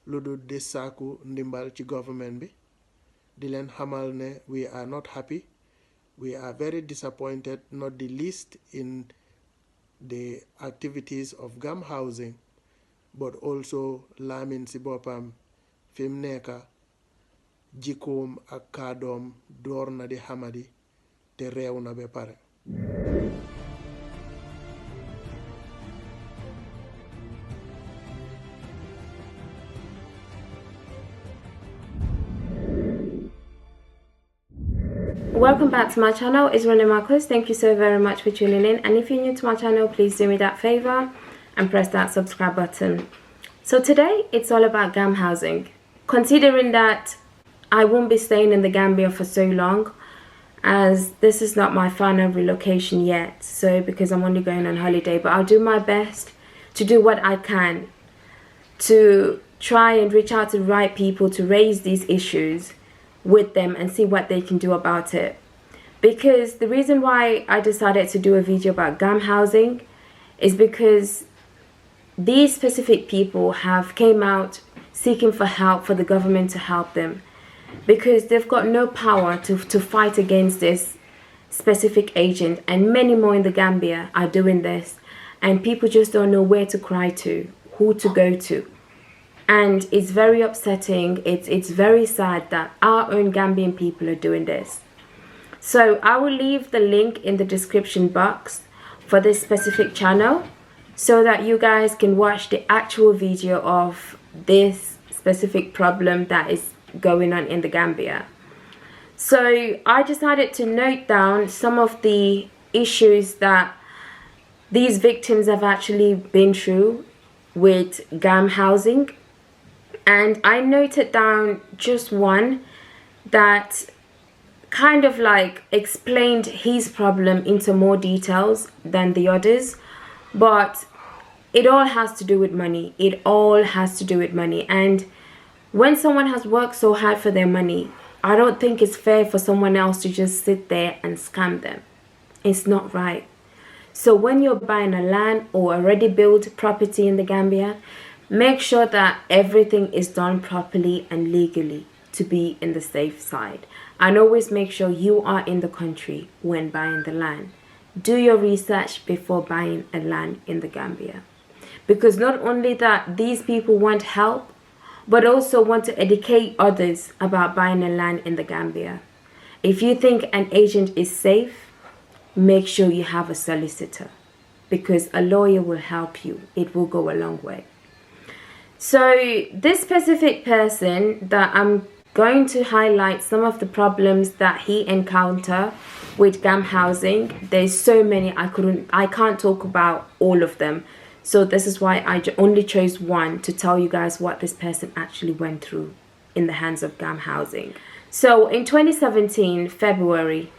lu dul di sàkku ndimbal ci government bi di leen xamal ne we are not happy, we are very disappointed, not the least in the activities of Gam housing, but also Lamin si boppam fi mu nekka jikkoom ak kàddoom door na di xamadi te réew na ba pare. Welcome back to my channel. It's Rene Marcus. Thank you so very much for tuning in, and if you're new to my channel, please do me that favor and press that subscribe button. So today it's all about Gam housing. Considering that I won't be staying in the Gambia for so long, as this is not my final relocation yet, so because I'm only going on holiday, but I'll do my best to do what I can to try and reach out to the right people to raise these issues with them and see what they can do about it. Because the reason why I decided to do a video about Gam housing is because these specific people have came out seeking for help for the government to help them, because they've got no power to fight against this specific agent, and many more in the Gambia are doing this, and people just don't know where to cry to, who to go to. And it's very upsetting, it's very sad that our own Gambian people are doing this. So I will leave the link in the description box for this specific channel so that you guys can watch the actual video of this specific problem that is going on in the Gambia. So I decided to note down some of the issues that these victims have actually been through with Gam housing. And I noted down just one that kind of like explained his problem into more details than the others. But it all has to do with money. It all has to do with money. And when someone has worked so hard for their money, I don't think it's fair for someone else to just sit there and scam them. It's not right. So when you're buying a land or already built property in the Gambia, make sure that everything is done properly and legally to be in the safe side. And always make sure you are in the country when buying the land. Do your research before buying a land in the Gambia. Because not only that, these people want help, but also want to educate others about buying a land in the Gambia. If you think an agent is safe, make sure you have a solicitor, because a lawyer will help you. It will go a long way. So this specific person that I'm going to highlight some of the problems that he encountered with Gam housing. There's so many, I can't talk about all of them. So this is why I only chose one to tell you guys what this person actually went through in the hands of Gam housing. So in 2017, February,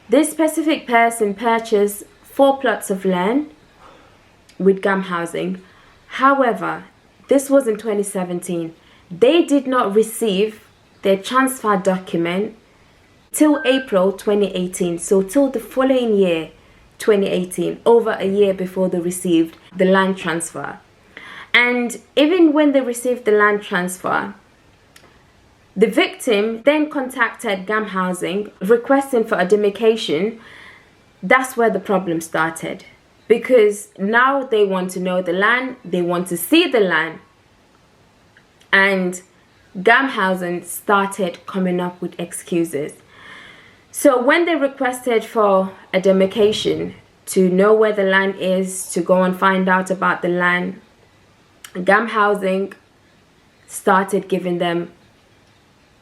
this specific person purchased 4 plots of land with Gam housing. However, this was in 2017. They did not receive their transfer document till April 2018. So till the following year, 2018, over a year before they received the land transfer. And even when they received the land transfer, the victim then contacted Gam housing requesting for a demarcation. That's where the problem started. Because now they want to know the land, they want to see the land. And Gam housing started coming up with excuses. So when they requested for a demarcation to know where the land is, to go and find out about the land, Gam housing started giving them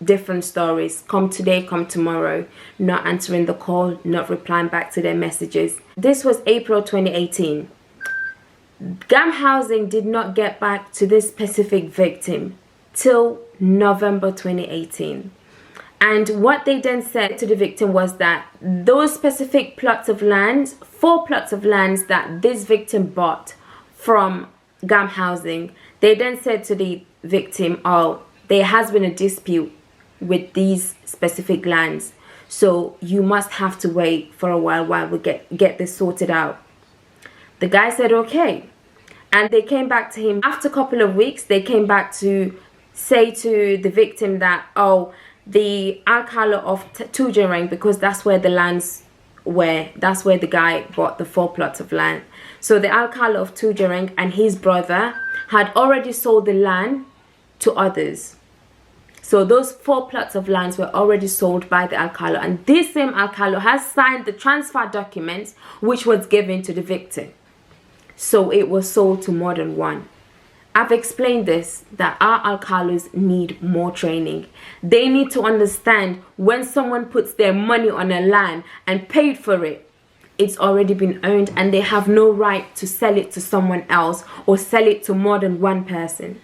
different stories. Come today, come tomorrow, not answering the call, not replying back to their messages. This was April 2018. Gam housing did not get back to this specific victim till November 2018. And what they then said to the victim was that those specific plots of land, 4 plots of lands that this victim bought from Gam housing, they then said to the victim, oh, there has been a dispute with these specific lands, so you must have to wait for a while we get this sorted out. The guy said okay, and they came back to him after a couple of weeks. They came back to say to the victim that, oh, the Alcala of Tujereng, because that's where the lands were, that's where the guy bought the 4 plots of land. So the Alcala of Tujereng and his brother had already sold the land to others. So those 4 plots of lands were already sold by the Alcala, and this same Alcala has signed the transfer documents which was given to the victim. So it was sold to more than one. I've explained this, that our alcalos need more training. They need to understand when someone puts their money on a land and paid for it, it's already been owned, and they have no right to sell it to someone else or sell it to more than one person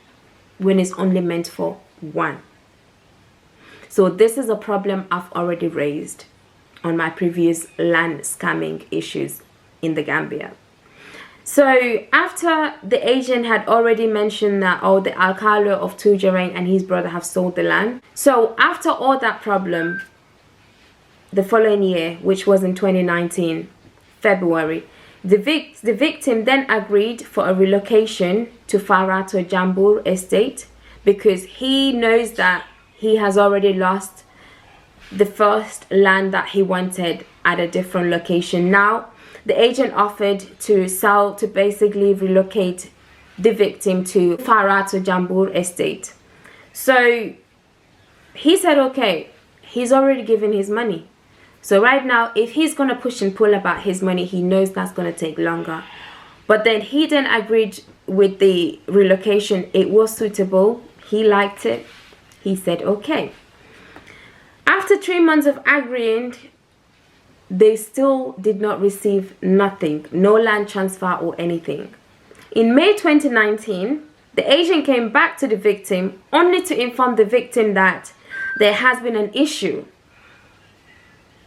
when it's only meant for one. So this is a problem I've already raised on my previous land scamming issues in the Gambia. So after the agent had already mentioned that, oh, the Alcala of Tujereng and his brother have sold the land. So after all that problem, the following year, which was in 2019, February, the victim then agreed for a relocation to Farato Jambur estate, because he knows that he has already lost the first land that he wanted at a different location. Now the agent offered to basically relocate the victim to Farato Jambur estate. So he said, okay, he's already given his money. So right now, if he's going to push and pull about his money, he knows that's going to take longer. But then he then agreed with the relocation. It was suitable. He liked it. He said, okay. After 3 months of agreeing, they still did not receive nothing, no land transfer or anything. In May 2019, the agent came back to the victim only to inform the victim that there has been an issue.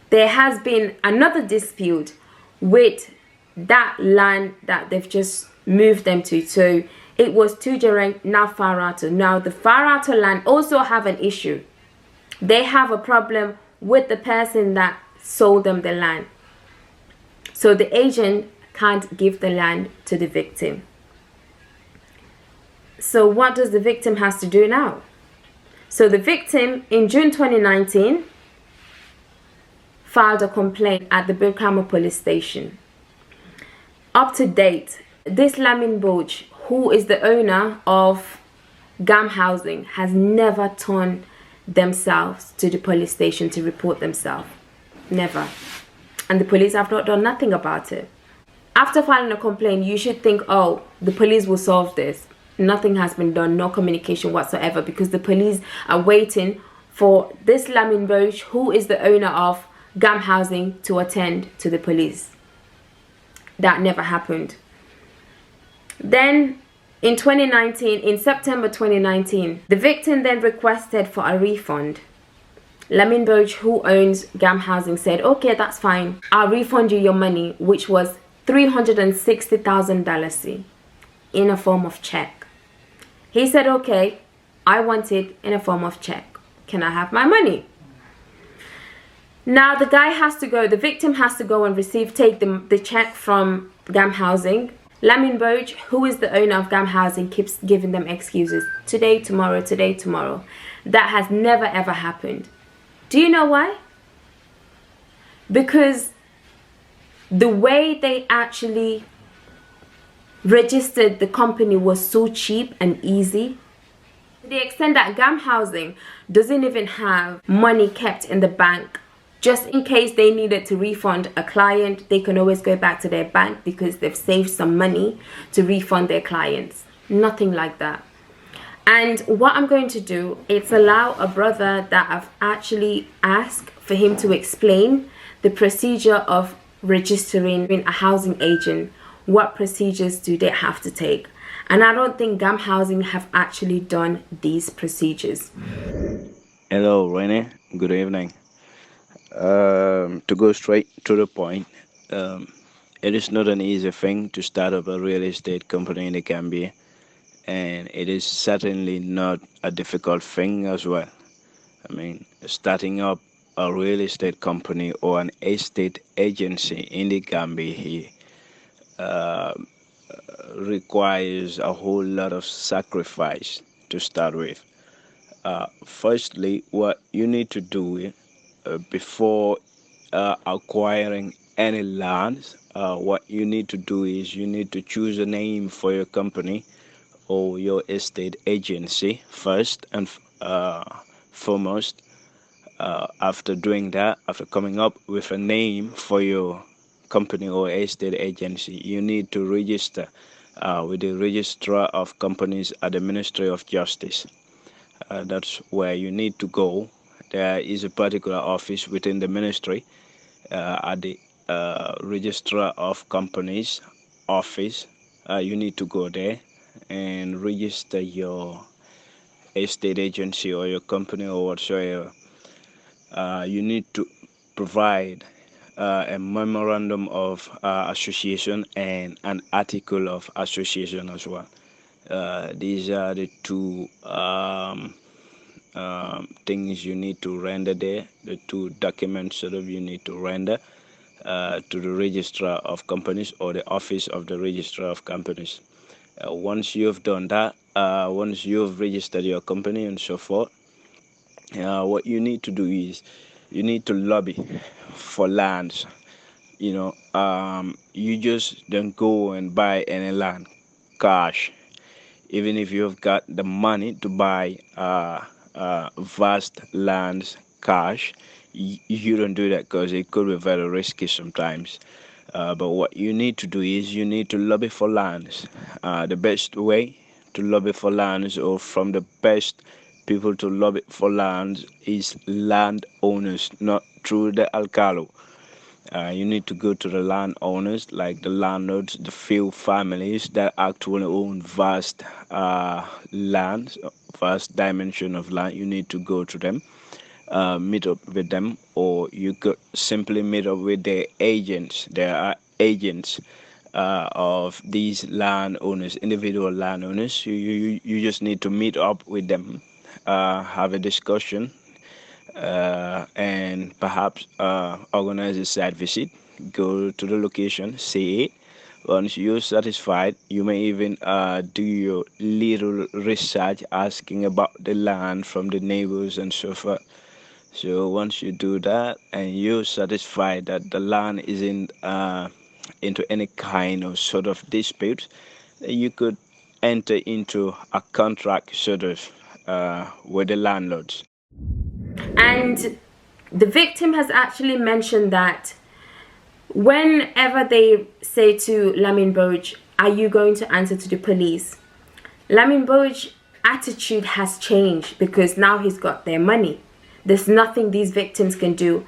There has been another dispute with that land that they've just moved them to. So it was Tujereng, now Farato. Now the Farato land also have an issue. They have a problem with the person that sold them the land. So the agent can't give the land to the victim. So what does the victim has to do now? So the victim in June 2019 filed a complaint at the Birkama police station. Up to date, this Lamin Boch, who is the owner of Gam Housing, has never turned themselves to the police station to report themselves. Never. And the police have not done nothing about it. After filing a complaint, you should think, oh, the police will solve this. Nothing has been done, no communication whatsoever, because the police are waiting for this Lamin Boch, who is the owner of Gam Housing, to attend to the police. That never happened. Then in 2019, in September 2019, the victim then requested for a refund. Lamin Boch, who owns Gam Housing, said, okay, that's fine. I'll refund you your money, which was $360,000 in a form of check. He said, okay, I want it in a form of check. Can I have my money? Now the guy has to go, the victim has to go and take the check from Gam Housing. Lamin Boch, who is the owner of Gam Housing, keeps giving them excuses. Today, tomorrow, today, tomorrow. That has never ever happened. Do you know why? Because the way they actually registered the company was so cheap and easy, to the extent that Gam Housing doesn't even have money kept in the bank. Just in case they needed to refund a client, they can always go back to their bank because they've saved some money to refund their clients. Nothing like that. And what I'm going to do is allow a brother that I've actually asked for him to explain the procedure of registering a housing agent. What procedures do they have to take? And I don't think Gam Housing have actually done these procedures. Hello, Rene. Good evening. To go straight to the point, it is not an easy thing to start up a real estate company in the Gambia, and it is certainly not a difficult thing as well. I mean, starting up a real estate company or an estate agency in the Gambia here requires a whole lot of sacrifice to start with. Firstly, what you need to do before acquiring any lands, what you need to do is you need to choose a name for your company or your estate agency first and foremost. After doing that, after coming up with a name for your company or estate agency, you need to register with the registrar of companies at the Ministry of Justice. That's where you need to go. There is a particular office within the ministry at the registrar of companies office. You need to go there and register your estate agency or your company or whatsoever. You need to provide a memorandum of association and an article of association as well. These are the two things you need to render there, the two documents sort of you need to render to the registrar of companies or the office of the registrar of companies. Once you've done that, once you've registered your company and so forth, what you need to do is you need to lobby for lands. You just don't go and buy any land cash. Even if you've got the money to buy vast lands cash, you don't do that because it could be very risky sometimes. But what you need to do is you need to lobby for lands. The best way to lobby for lands, or from the best people to lobby for lands, is landowners, not through the alcalo. You need to go to the landowners, like the landlords, the few families that actually own vast lands, vast dimension of land. You need to go to them, meet up with them, or you could simply meet up with their agents. There are agents of these landowners, individual landowners. You just need to meet up with them, have a discussion, and perhaps organize a site visit. Go to the location, see it. Once you're satisfied, you may even do your little research, asking about the land from the neighbors and so forth. So once you do that and you're satisfied that the land isn't into any kind of sort of dispute, you could enter into a contract sort of with the landlords. And the victim has actually mentioned that whenever they say to Lamin Boj, are you going to answer to the police? Lamin Boj's attitude has changed because now he's got their money. There's nothing these victims can do.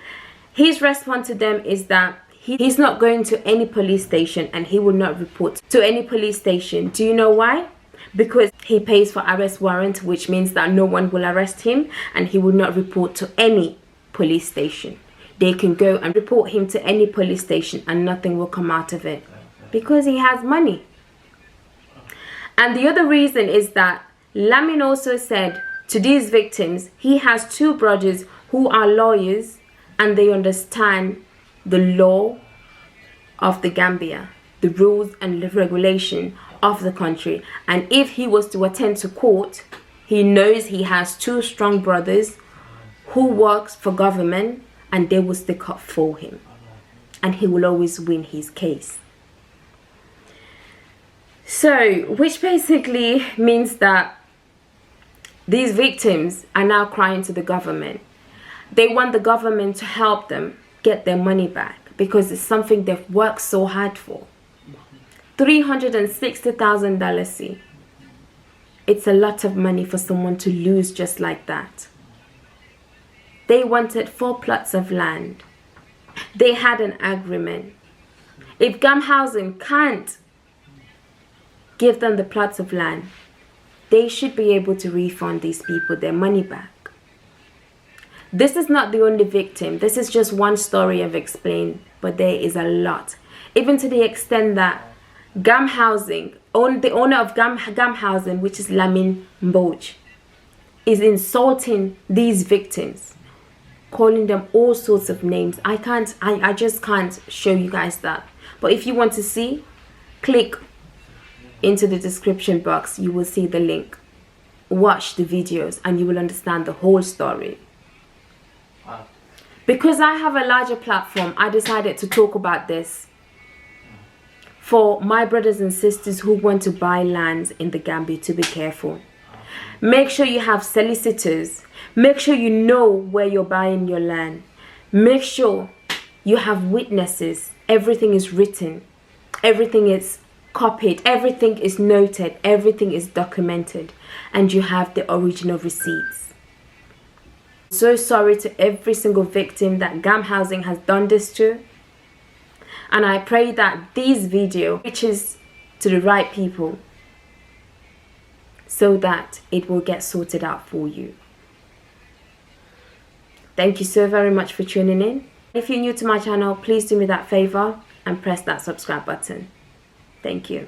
His response to them is that he's not going to any police station and he will not report to any police station. Do you know why? Because he pays for arrest warrant, which means that no one will arrest him, and he will not report to any police station. They can go and report him to any police station and nothing will come out of it because he has money. And the other reason is that Lamin also said to these victims, he has two brothers who are lawyers and they understand the law of the Gambia, the rules and regulation of the country. And if he was to attend to court, he knows he has two strong brothers who works for government and they will stick up for him. And he will always win his case. So, which basically means that these victims are now crying to the government. They want the government to help them get their money back because it's something they've worked so hard for. $360,000, see. It's a lot of money for someone to lose just like that. They wanted 4 plots of land. They had an agreement. If Gam Housing can't give them the plots of land, they should be able to refund these people their money back. This is not the only victim. This is just one story I've explained, but there is a lot. Even to the extent that Gam Housing, the owner of Gam Housing, which is Lamin Boj, is insulting these victims, calling them all sorts of names. I just can't show you guys that. But if you want to see, click into the description box. You will see the link. watch the videos and you will understand the whole story. Because I have a larger platform, I decided to talk about this for my brothers and sisters who want to buy lands in the Gambia to be careful. Make sure you have solicitors. Make sure you know where you're buying your land. Make sure you have witnesses. Everything is written. Everything is copied. Everything is noted. Everything is documented. And you have the original receipts. So sorry to every single victim that Gam Housing has done this to. And I pray that this video reaches to the right people so that it will get sorted out for you. Thank you so very much for tuning in. If you're new to my channel, please do me that favor and press that subscribe button. Thank you.